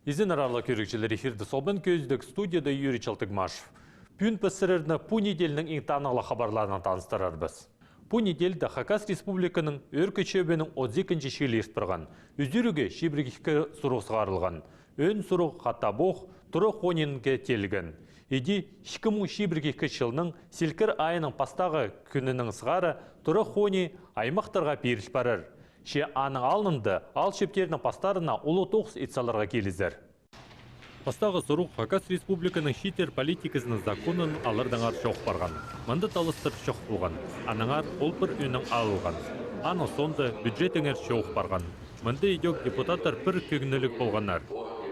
Изен арарлы көрікшілер эфирді солбын көздік студияда Юрий Чалтыгмашев. Пүн пісірірні пу неделінің ең танылы хабарларынан таныстырарбыз. Пу неделді Хакас Республиканың өркі чөбінің 32-ші шелі естпірған. Үзіріге шебіргікі сұруқ сығарылған. Өн сұруқ қатабоқ тұры қоненінге телген. Еди 2000 шебіргікі шылның селкір айының пастағы күнінің сығары тұры қоне аймақтарға періш барыр. Ше аның алынды, ал шептерінің пастарына ұлы тоқс етсаларға келізер. Пастағы сұруқ Хакас Республиканың шетер политикасының законын алырдыңар шоқ барған. Мұнды талыстыр шоқ болған. Аныңар ол бір үнің алылған. Аны сонды бюджетіңер шоқ барған. Мұнды едек депутаттар бір көгінілік болғанар.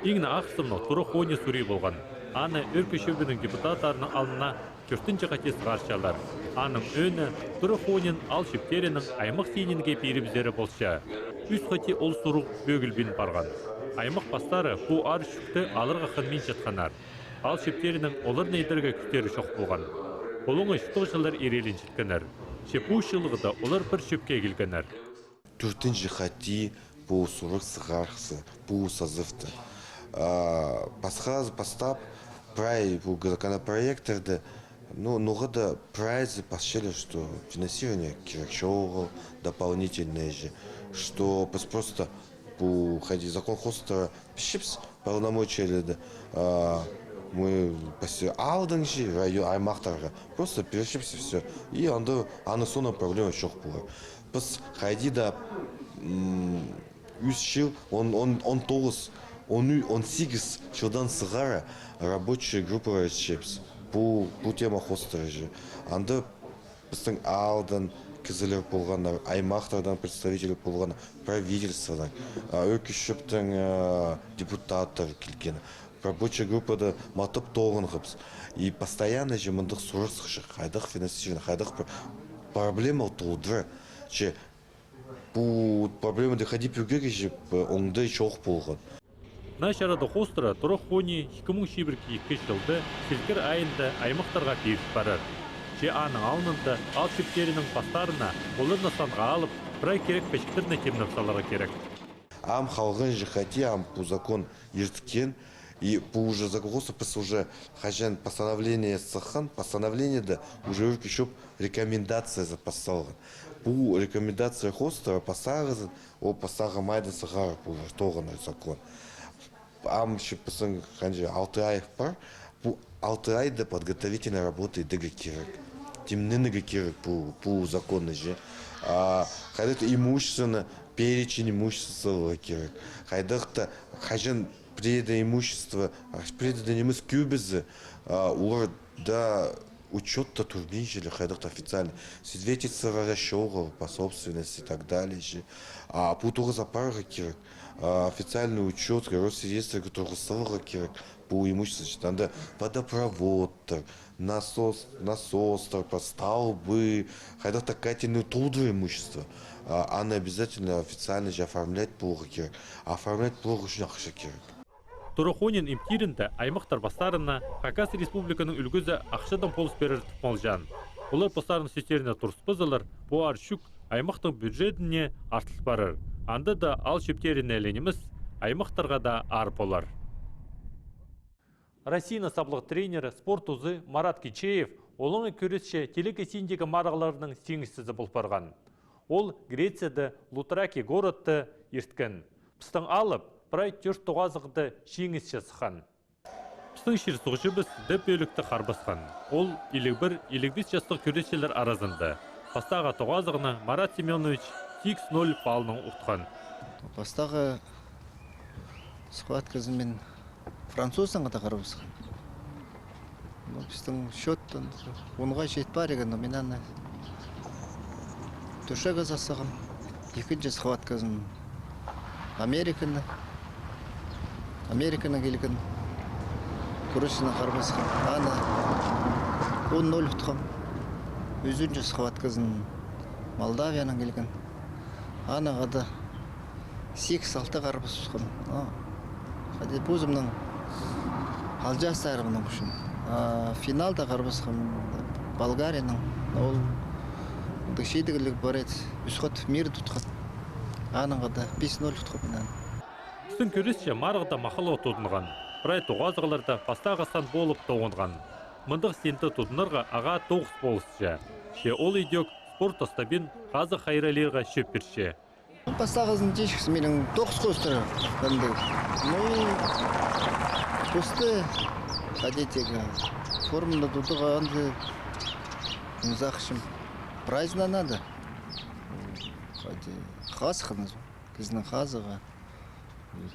Еңі ақсымны тұры қоне сүрей болған. Аны өркі шөбінің депутаттарының алына көртінші қатес ғаршалар. Аның өні тұры қонен ал шептерінің аймақ сенінге перебізері болша. Үз қати ол сұруқ бөгілбен барған. Аймақ бастары бұ ар шүкті алырға қынмен жатқанар. Ал шептерінің олар нейдерге күтері шоқ болған. Олыңы шықтық жылар ерелін жеткенер. Шепу шылығыда олар бір шөпке келгенер. Төртінші қати бұ сұруқ сығарқысы, бұ сазыфты. Постап прай бұ законопроектерді года прайзы посчитали, что финансирование Кирачева дополнительное же, что просто по ходе закон хостера пищипс полномочия мы после Алденжи район Аймахтара просто перешипся все и аны сона проблема еще была. Пос ходи да ущил он толс он сигис чудан сигара рабочая группа расчепс. Бұл тема хостері же. Анда біздің Алдан кізілер болғандар, аймақтардан представителер болғандар, правительстводан, өркі шөптің депутаттар келген. Рабочая группада матып толғын қыпс. И постоянно же мұндық сұрысқышы, қайдық финансирование, қайдық проблема толдыры. Бұл проблема доходи пүргеге же оңдай чоқ болған. Нашарады хостыра тұры қоне 2000 шебіркі 2 жылды селкір айында аймақтарға періп барыр. Че аның алынында ал шептерінің пастарына олар насанға алып, бірай керек пешктеріне темнапсаларға керек. Ам халғын же хати, ам по закон ерткен, и по уже закон уже хажан постановление сахан, постановление да уже өркі шоп рекомендация запасалған. По рекомендация хостера пасағызын, о пасаға майда сағар по тоғын закон. Ам еще посмотрим, ханжи 6 ай пар, по 6 айда подготовительной работы дегакирок. Темныны гакирок по закону же. Хайдак имущественно перечень имущества гакирок. Хайдак-то хажен преда имущества, преда немыс кюбезы, улар да учет-то турнижили, хайдак-то официально. Свидетельство расчёгов по собственности и так далее же. А по того запара гакирок. Официальный учет Росреестра, который стал по имуществу, там да водопровод, насос, столбы, хотя такая трудное имущество, она обязательно официально же оформлять плохо, оформлять плохо шнахшакер. Тұрықонен имтирінде аймақтар бастарына Хакас Республиканың үлгізі ақшадан полыс берір тұпмалжан. Олар постарын сестеріне тұрыспызылар, бұл аршук аймақтың бюджетіне артылып барыр. Анда да ал шептеріне әленіміз аймақтарға да арып олар. Россияның саблық тренері спорт ұзы Марат Кичеев олыңы көрісше телекесіндегі марағыларының сеңістізі болып барған. Ол Грецияда Лутраки городты ерткен. Пыстың алып, бірай 4 тоғазықты шеңісше сықан. Пыстың шер сұғышы біз дөп өлікті қарбасқан. Ол 51-55 жастық көресшелер аразынды. Пастаға тоғазығына Марат Семенович 6-0 балының ұқтқан. Пастаға схваткасы мен француздан ғада қарабысқан. Біздің шөттін онға жет бар еген, мен ана түршігі засығым. Екінші схваткасын Американы келген күресіне қарабысқан. Ана 10-0 ұқтқан. Өзінші схваткасын Молдавияның келген. Анаға да 8-6 қарбыз ұшқан. Қаде бұзымның алжасы арымның үшін. Финалда қарбызқым Болгарияның. Ол дұшейдігілік бар еді. Үсқат мир тұтқан. Анаға да 5-0 тұтқан. Пістің көрісше марғыда мақалы тұдынған. Бірай тоғазығыларда пастағасан болып тоғынған. Мындық сенті тұдынырға аға тоғыз болысшы. Ше ол идек спорт остабин қазы қайралерға шөп берші. Пастағыздың тешкісі менің тоғыз қостыры. Пусты ходитега. Формында тұтыға анды захшым. Праздна надо. Хасқыныз. Кізінің хазыға.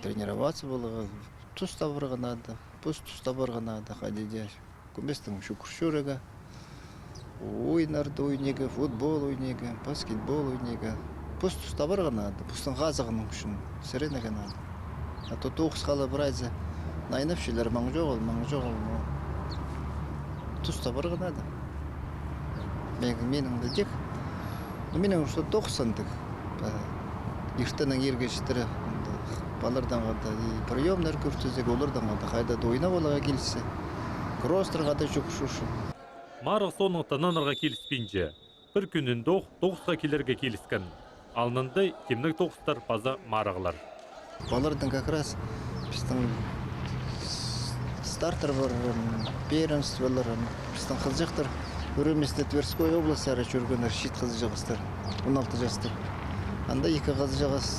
Тренироваться было. Туста барға надо. Пуст туста барға надо. Ходидяш. Көместің шүкіршүріға. Ойнарды ойнеге, футбол ойнеге, баскетбол ойнеге. Пуст туста барға надо. Пустың хазығының үшін. Сіренеге надо. А то тоғыз қалы біразы. Найнап шелер маң жоғыл. Туста барға надо. Менің де дек. Менің ұшты тоқсандық. Ертінің ергештірі. Балардан ғада приемлер көрсізек, олардан ғада қайда ойна болаға келісі. Кростерға да жүкшушы. Марық соның тынанырға келіспейінже. Бір күнін тоғызға келерге келіскен. Алнынды кемнік тоғыздар паза марығылар. Балардан как раз біздің стартер бар, первенстволар, біздің қызжақтар. Өріместе Тверской облысы әрі жүргенер шет қызы жағыстар, 16 жастар. Анда екі қызы жағыз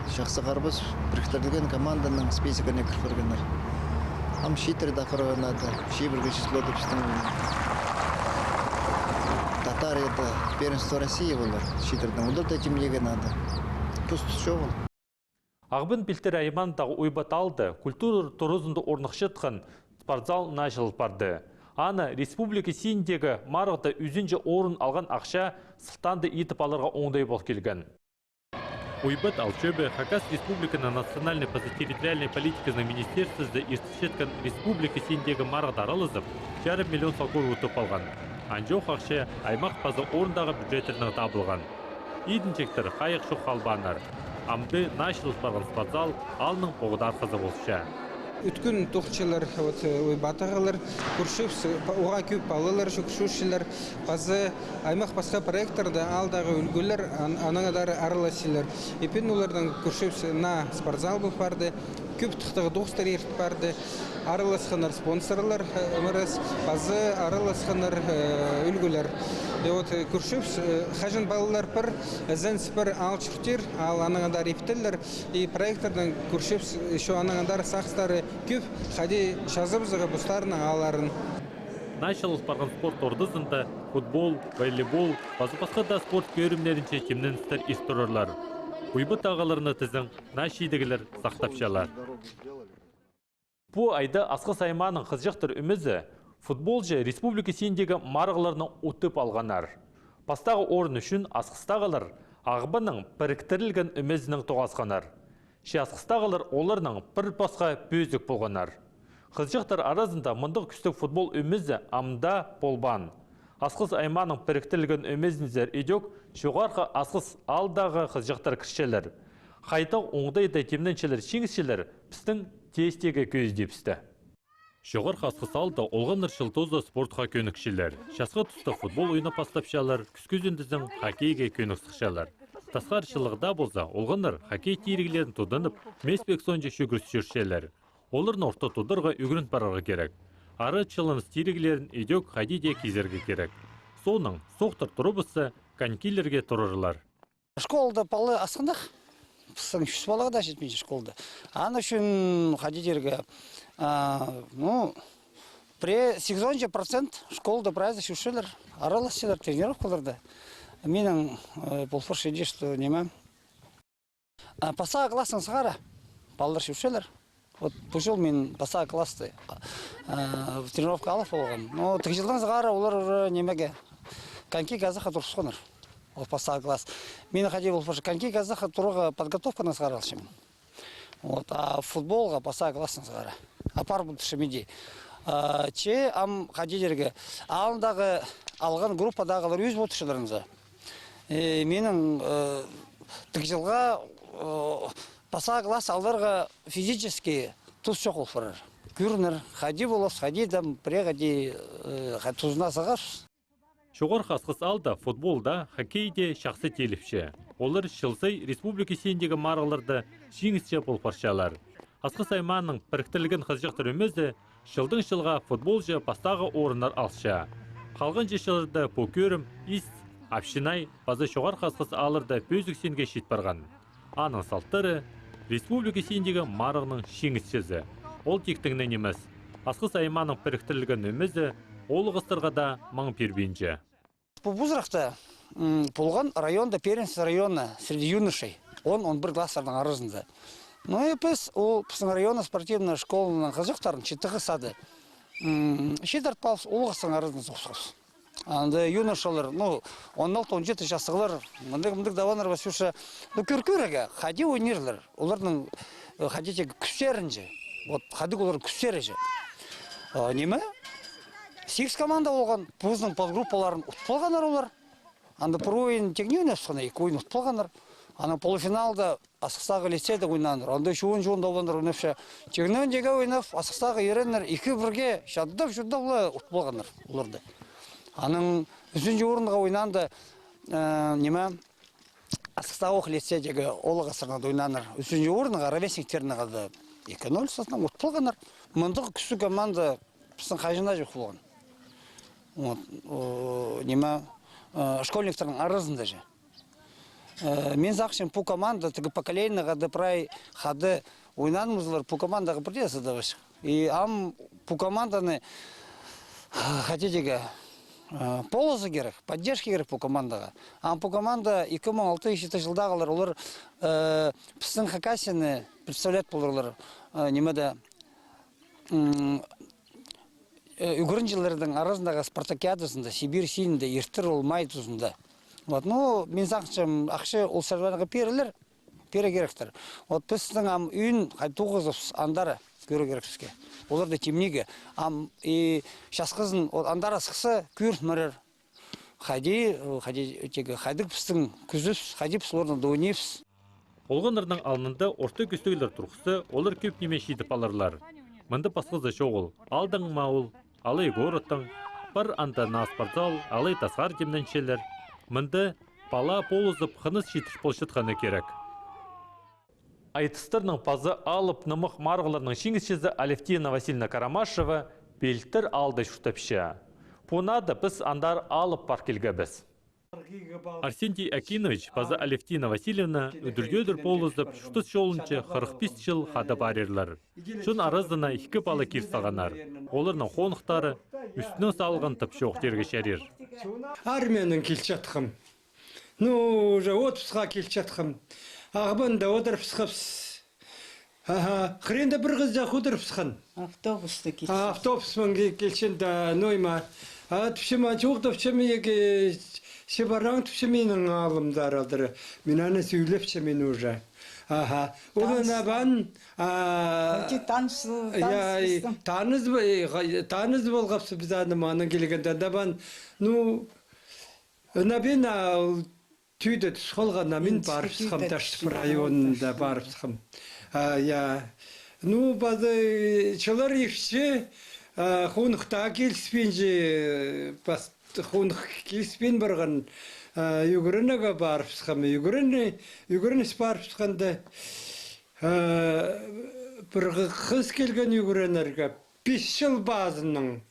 жақсы қарбыз, біріктірдіген команданың спесикіне кіргенер. Ам шетерді ақырғанады, шебірге числоды біздің Татарияда первенство России болар, шетердің олар да темлеген ады. Пұсты шоғыл. Ағбын білтер аймандағы ойбат алды, культура туризмді орнықшытқан спортзал начал барды. Аны республика сиіндегі марғыда үзінже орын алған ақша сылтанды етіп алырға оңдай бол келген. Ойбат алчөбі Хакас республиканың национальный территориальной политикасының министерствізді ертішеткен республика сиіндегі марғыда аралызып, 1,5 миллион салқор өтіп алған. Анжоқ ақша аймақ пазы орындағы бюджеттерінің табылған. Идінчектір қайық шоқ қалбанар. Амды начал барған спортзал алының оғыдар қызы болшы. Үткін тоқчылар, ойбатағылар, күршіп, оға көп балылар, жүкшушілер, базы аймақ басқа проекторда алдағы үлгілер, анаңадары арыласылар. Епен олардан күршіп на спортзал бұл барды, көп тұқтығы доғыстар ертіп барды, арыласқанар спонсорлар, базы арыласқанар үлгілер. Күршіп, қажын балылар бір, зәнс бір алчүртер, ал анаңадар ептілер, проектордан күршіп, шо анаңадар сақстары көп, қади шазыбызығы бұстарына аларын. Началыс барған спорт ордызында футбол, волейбол, басқа да спорт көрімлерінше кемнен істер исторырлар. Уйбыт ағаларына тізің нашидегілер сақтапшалар. Бұ айда Асқыс айманың қызжақтыр үмізі футболжы республика сендегі марғыларының ұтып алғанар. Пастағы орын үшін Асқыстағылар ағыбының біріктірілген үмізінің тоғасқанар. Ше Асқыстағылар оларының бір басқа бөздік болғанар. Қызжақтар арасында мұндық күстік футбол үмізі амда болбан. Асқыс айманың біріктірілген үмізінзер едек жоғарғы Асқыс алдағы қызжақтар кіршелер. Қайтақ оңдайда темненшелер шеңісшелер пістің тестегі көздепісті. Жоғарғы Асқыс алда олғаныр шылтозда спортқа көнікшілер. Шасқа тұста футбол ойына пастапшалар, күскөзіндіздің хоккейге көніксіқшалар. Тасқар шылығда болса, олғаныр хоккей тейрігілерін тұданып, меспек сонжа шөгіріс жүршелер. Олырын орта тұдырға үгірін барарға керек. Ары чылыныз тейрігілерін едек хадиде кезерге керек. Соның соқтыр тұрыбысы конькилерге тұрырлар. Школда палы асқындақ. Пыстың үшіс балаға да жетмейді школда. Аны үшін хадидерге при сезонже процент школда прайзы шушылар, араласылар, тренировкаларда. Менің болфорш еде, что немем. Пасаға классың сығара, балдар шушылар. Вот пошел мен пасаға классты тренировка алып болған. Но 3 жылдан сығара олар уже немеге. Коньки газаға тұрсықоныр. Ол пасаға класс. Мен хади болфорш коньки газаға тұрға подготовканы сығара алшым. Вот, а футболға пасаға классың сығара. Апар бұл түшімеде. Че ам хадидерге алындағы алған группадағылар өз болтышыларыңыза. Менің 2 жылға пасаға класс алдарға физически тұз жоқ олфарар. Күрінір, хади болас, хадидам, преғади тұзына сағаш. Жоғарғы Асқыс алда футболда, хоккейде шақсы теліпші. Олар шылсай республика сендегі марғыларды жеңісше болпаршалар. Асқыс айманның біріктілігін қызжықтыр өмізі, жылдың жылға футболжы бастағы орындар алшы. Қалған жешілерді Покөрім, Ист, Апшинай, базы шоғар қасқыс алырды пөзік сенге шет барған. Аның салттары республика сендегі марығының шеңісшізі. Ол тектіңнен емес. Асқыс айманың біріктілігін өмізі, ол ғыстырға да маң пербенже. По возрасту полгон районда первенство района среди юношей. Он бір класстардың арасында. Ну и біз ол біздің районна спортивная школаның қызықтарын четігі сады. Шет артпалыс олғыстың арасында соқсыз. Анда юношалар, 16-17 жастығылар, мындық даванар басуша, көркөріге, хади ойнерлер, олардың хадитегі күстерінже, хадик олар күстерінже. Неме? 8 команда болған, бұздың подгруппаларын ұтпалғанар олар. Анда бір ойын тегіне ойнасқана, 2 ойын ұтпалғанар. Ана полуфиналда Асықстағы лицейді ойнаныр. Анда шуын даванар ойнапша. Тегінен деге ойнап, Асықстағы еренер 2-1-ге шаддап ұтпалғанар оларды. Аның үшінші орынға ойнанды Асықстағы оқ лицейдегі олы ғасырнады ойнаныр. Үшінші орынға ровесниктеріні қады 2-0 сатынан ұтпалғанар. Мұндық күші команда біздің қажына жоқ болған. Школьниктердің арызында же. Мен зақшын по команда, тігі поколейніға дыпрай қады ойнанымызлар по командаға бірдесі дағыш. И ам по команданы хотетеге полозы керек, поддержки керек по командаға. Ам по команда 2006 жылдағылар олар біздің хакасияны представлять болырлар немеді үгірінжілердің арасындағы спартакиадасында, Сибирь синінде, ертір олмай тұзында. Мен зақшым ақшы ол сәрбаныға пере керектір. Біздің үйін 9 андары көрі керексізге. Оларды темнеге. Шасқызын андара сықсы күйір мөрір. Қайдық біздің күзіс, қайдып олардың дойнепс. Олғанырдың алынында орта күстігілер тұрғысы олар көп неме шейдіп алырлар. Мұнды пасқызы шоғыл, алдың мауыл, алай ғорыттың, бір анда наспартзал, алай тасқар демненшелер. Мұнды пала полызып қыныз шетіш болшытқаны керек. Айтыстырның пазы алып нымық марғыларының шеңісшізі Алевтина Васильевна Карамашева белттір алды шүртіпші. Пунады біз андар алып паркелге біз. Арсентий Акинович пазы Алевтина Васильевна үдіргедір полызып шүтіс жолынчы 45 жыл қады барерлер. Шын арыздына 2 бала керсағанар. Оларының қонықтары үстіне салған тіпші оқтерге шәрер. Армияның келші атқым. Уже отпусқа келші атқым. Ағыбында отырпсықпс. Қыренді бір қызда құдырпсықын. Автобусты келші. Автобусмын келшінде нойма. Түпшіма жоқты түпшімеге шебараң түпшіменің алымдар алдыры. Мен аны сөйлепші мен уже. Олына бан... Таныз болғапсы біз аныманың келгенде. Дабан, бен түйді түс қолғана мен барыпсықым, Таштық районында барыпсықым. Базы чылар ешші қонықта келіспен же, қонық келіспен барған үгірініға барыпсықым. Үгірініс барыпсықанда бір қыз келген үгірінерге 5 жыл базының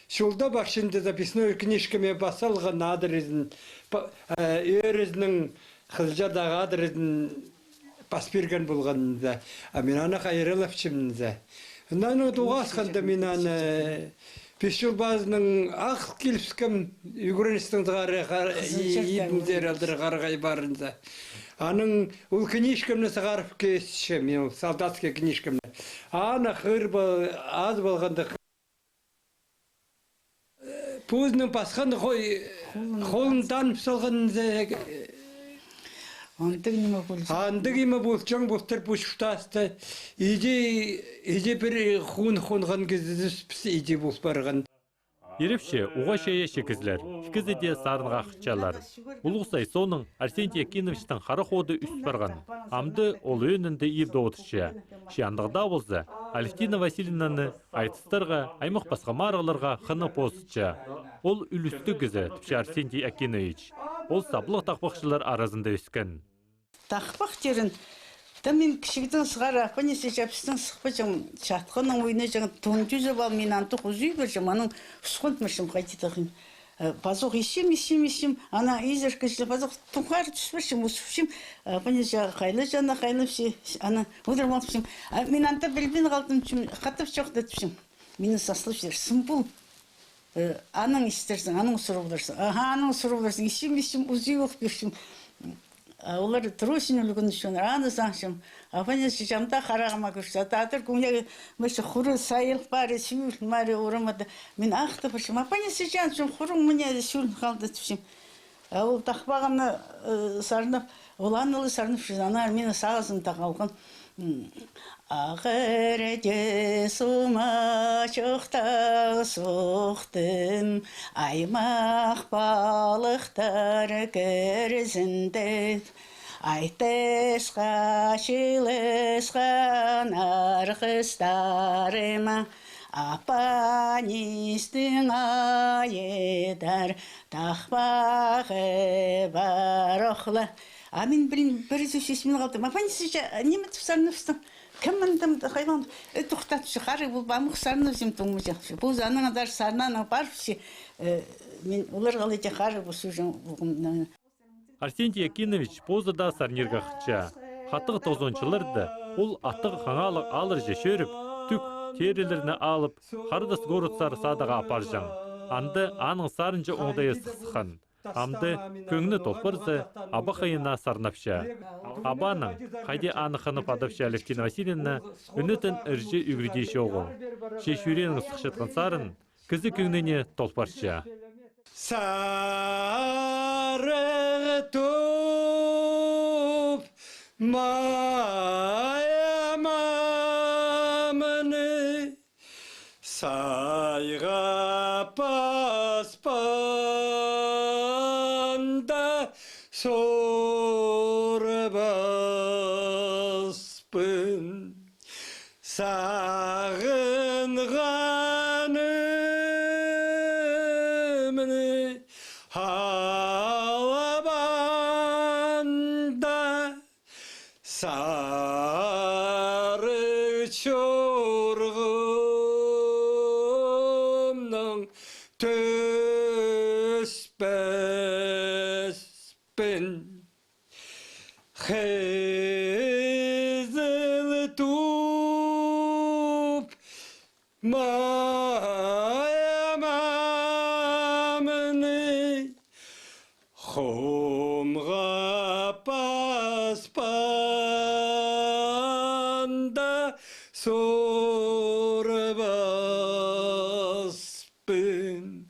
шулда башында записной книжкаме басылған адресін, өрізінің қызжадағы адресін бас берген болғанында. Мен аны қайырылапшымында. Наны туғасқанда мен аны 5 жыл базының ақ келіпскім үгіріністің едіндер алдыры қарғай барында. Аның ол книжкамны сағарып кесші, мен солдатский книжкамны. Аны қыр аз болғанда пөзінің басқанды қолындан пысылғанында андық ема бұл жаң бұлттар бұшықтасты. Еде бір қуын-қуынған кезді еде бұл барған. Ерепше уға шая шекізлер, шекізі де сарынға қықчалар. Ұлғысай соның Арсентий Акиновичтің қара ходы үст барған. Амды ол өнінді ебді отышча. Шиандығда болса, Алевтина Васильевнаны айтыстарға, аймақ басқа марғыларға қыны посытча. Ол үлісті күзі түпші Арсентий Акинович. Ол саблық тақпақшылар арасында өскен. Тақпақ жерін мен кішігітін сығар апан есе жапыстың сықпа жаң жатқының ойына жаң тон жүзіп ал мен антық үзүй бір жаң аның ұсқонтмышым қайтетіғын. Пазух ищем, она изеркашли, пазух тухар түспешим, усушим, апан есе қайлы жана қайлы все, она удырмал түшім. Мен анта білбен қалдым түшім, қатып жоқты түшім. Мені саслып сымпыл. Аның істерсің, аның сұрылдырсың. Аның сұрылдырсың, ищем, үзүй оқпешім. Олар трусин үлгін үшін, аны заңшым. Афанес жамда қарағыма көрші. Атыр көңлегі мәші құры сайыл бары, сүйіл мәрі ұрымады. Мен ақты біршім. Афанес жамшым, құрың мұне сүйіл қалды түшім. Ол тақпағаны сарынып, ол анылы сарынып жүзанар, мені сағызын тақалған. Ағырде сума шоқта соқтым, аймақ балықтар кірзінді. Айтысқа шилысқан арқыстарыма, апанистің айедар, тақпағы бар оқла. Мен бір сөзсесімен қалдым. Апанисі немет сарныфстың. Кім міндім қайлан тұқтатшы қары бұл бамық сарныфсым тұңмы жақшы. Бұл заның адар сарнаны баршы. Мен олар қалайда қары бұл сөзін бұғымдан. Арсентий Якинович позада сарнирға қытша. Хаттығы тозончылырды, ол аттығы қаңалық алыр жешеріп, түк терелеріне алып, қардас горыцар садаға апар жаң. Анды аның сарынжы оңдайы сықсыған. Амды көңіні толпырзы, аба қайына сарнапша. Абаның қайде анықыны падапша Алевтина Васильевна үнітін үржі үгірдейші оғыл. Шешуренің сықшытқан сарын кізі көңіне толпарша. Сары топ маямамыны сайға паспанда сорбаспын сағынғанымны алабанда сары чорғымның төспеспін қызыл туп маямамыны құмға паспанда сорбаспын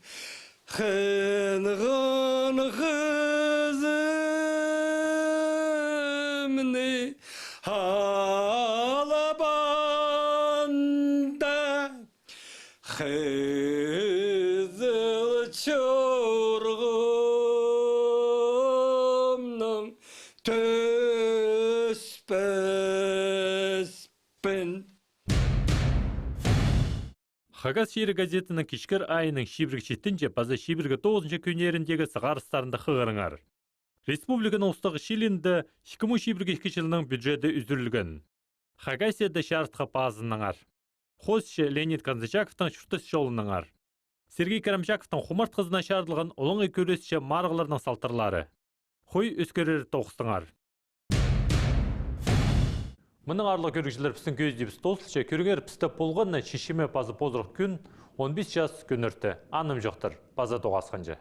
қынған қызымны алабанда қызыл чорғымның төспеспін. Хагас шері газетінің кешкір айының шибіргі шеттінже базы шибіргі 9-шы күнеріндегі сығарыстарында қығырыңар. Республиканың ұстағы шилінді шикіму шибіргі кешілінің бюджеті үзірілген. Хагасияда шартқа пазыныңар. Хосшы Леонид Канзачаковтың шүртіс жолыныңар. Сергей Карамчаковтың хумарт қызына шардылған олыңы көресші марғыларының салтырлары. Хой өскерері тоқыстыңар. Мұның арлы көргішілер пісін көздеп столсылша көргер пісті полғанна шешеме пазы позырық күн 15 жас күн өрті. Аным жоқтыр, паза тоғасқанжа.